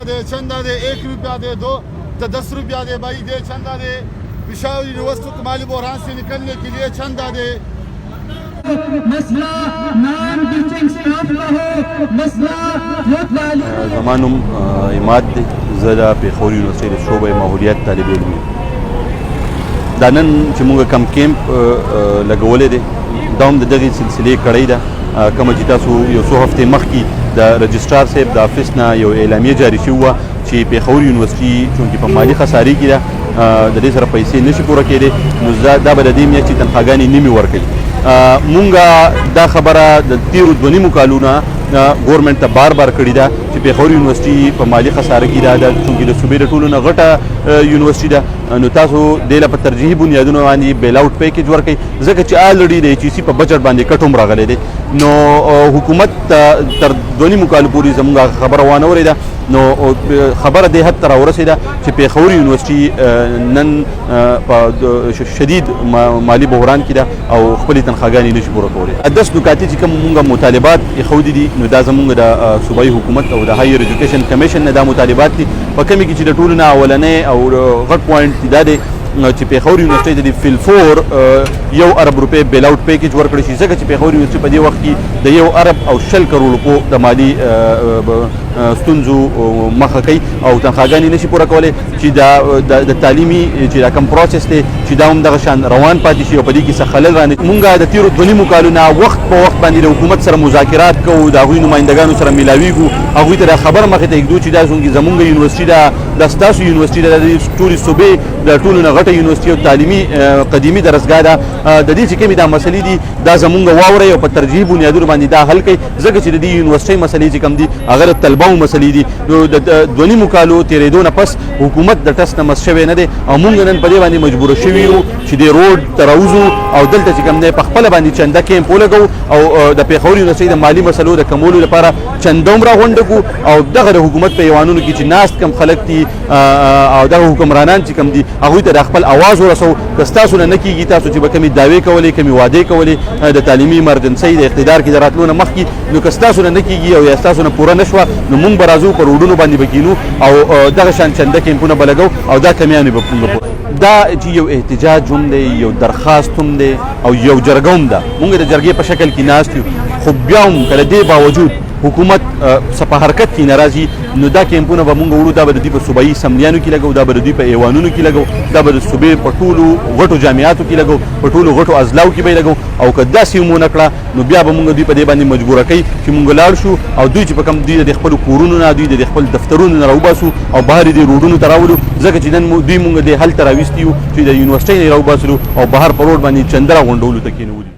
चंदा दे 1 रुपया दे दो 10 रुपया दे भाई दे चंदा दे पेशावर यूनिवर्सिटी को माली बहरान से निकलने के लिए चंदा दे मसला नॉन टीचिंग स्टाफ का हो मसला زمانم اماد دی زه د پېښور یونیورسټۍ د شعبې ماحولیات طالب علم یم دا نن چې موږ کم کیمپ لګولی دی دا هم د دغې سلسلې کړی ده کومه چې تاسو یو څو هفتې مخکې د رجسټرار صاحب د افس نه یو اعلامیه جاري شوې وه چې پېښور یونیورسټي چونکې په مالي خسارې کې ده د دې سره پیسې نشي پوره کېدی نو دا به د دې میاشتې تنخواګانې نیمې ورکوي مونږ دا خبره د تیرو 2.5 کالو نه ګورنمنټ ته بار کړې ده چې پېښور یونیورسټي په مالي خساره کې ده چونکې د صوبې د ټولو نه غټه یونیورسټي ده نو تاسو دې له په ترجیحي بنیادونو باندې بیل آوټ پیکیج ورکوئ ځکه چې آلریډي د HEC په بجټ باندې کټ هم راغلی دی نو حکومت تر 2.5 کالو پورې زموږ خبره وانه اورېده نو خبره دې حد ته راورسېده چې پېښور یونیورسټي نن په شدید مالي بحران کې ده او خپلې تنخواګانې نشي پوره کولی 10 نکاتې چې کوم مونږ مطالبات ایښودي دي نو دا زموږ د صوبایي حکومت او د هایر ایجوکیشن کمیشن نه دا مطالبات دي په کومې کې چې د ټولو نه اولنی او غټ پوینټ دا دی چې پېښور یونیورسټۍ ته د فلفور 1 ارب روپۍ بیل آوټ پیکیج ورکړی شي ځکه چې پېښور یونیورسټۍ په دې وخت کې د 1 ارب او 20 کروڑ روپو د مالي ستونزو مخه کوي او تنخواګانې نشي پوره کولی چې د تعلیمي چې دا کوم پروسس دی چې دا هم دغه شان روان پاتې شي او په دې کې څه خلل رانه مونږ د تیرو 2.5 کالو نه وخت په وخت باندې د حکومت سره مذاکرات کوو د هغوی نمایندګانو سره میلاویږو هغوی ته دا خبر مخې ته ایږدو چې دا زموږ یونیورسټي ده دا ستاسو یونیورسټي ده د ټولې صوبې د ټولو نه غټه یونیورسټي او تعلیمي قدیمي درسګاه ده د دې چې کومې دا مسلې دي دا زموږ واورئ او په ترجیحي بنیادونو باندې دا حل کوي ځکه چې د دې یونیورسټۍ مسلې چې کوم دي هغه د طلباو مسلې دي نو د 2.5 کالو تېرېدو نه پس حکومت د ټس نه مس شوی نه دی او موږ نن په دې باندې مجبوره شوي یو چې د روډ ته راوځو او دلته چې کوم دی په خپله باندې چنده کیمپ ولګو او د پېښور یونیورسټۍ د مالي مسلو د کمولو لپاره چنده هم راغونډه کړو او دغه د حکومت په ایوانونو کې چې ناست کم خلک دي او دغه حکمرانان چې کوم دي هغوی ته د خپل اواز ورسو که ستاسو نه نه کېږي تاسو چې به کومې دعوې کولې کومې وعدې کولې د تعلیمي ایمرجنسۍ د اقتدار کې د راتلو نه مخکې نو که ستاسو نه نه کېږي او یا ستاسو نه پوره نه شوه نو مونږ به راځو په روډونو باندې به کینو او دغه شان چنده کیمپونه به لګو او دا کمیانې به مونږ دا چې یو احتجاج هم دی یو درخواست هم دی او یو جرګه هم ده مونږ د جرګې په شکل کې ناست یو خو بیا هم که د دې باوجود حکومت په حرکت کې ناراضي نو دا کیمپونه به مونږ وړو دا به د دوی په صوبایي اسمبلیانو کې لګو دا به د دوی په ایوانونو کې لګو دا به د صوبې په ټولو غټو جامعاتو کې لګو په ټولو غټو اضلاعو کې به یې لګو او که داسې هم ونه کړه نو بیا به مونږ دوی په دې باندې مجبوره کوي چې مونږ لاړ شو او دوی چې په کوم دوی د خپلو کورونو نه دوی د خپل دفترونو نه راوباسو او بهر دې روډونو ته راولو ځکه چې نن دوی مونږ دې هلته راویستي یو چې د یونیورسټۍ نه یې راوباسلو او بهر په روډ باندې چنده راغونډولو ته کېنولي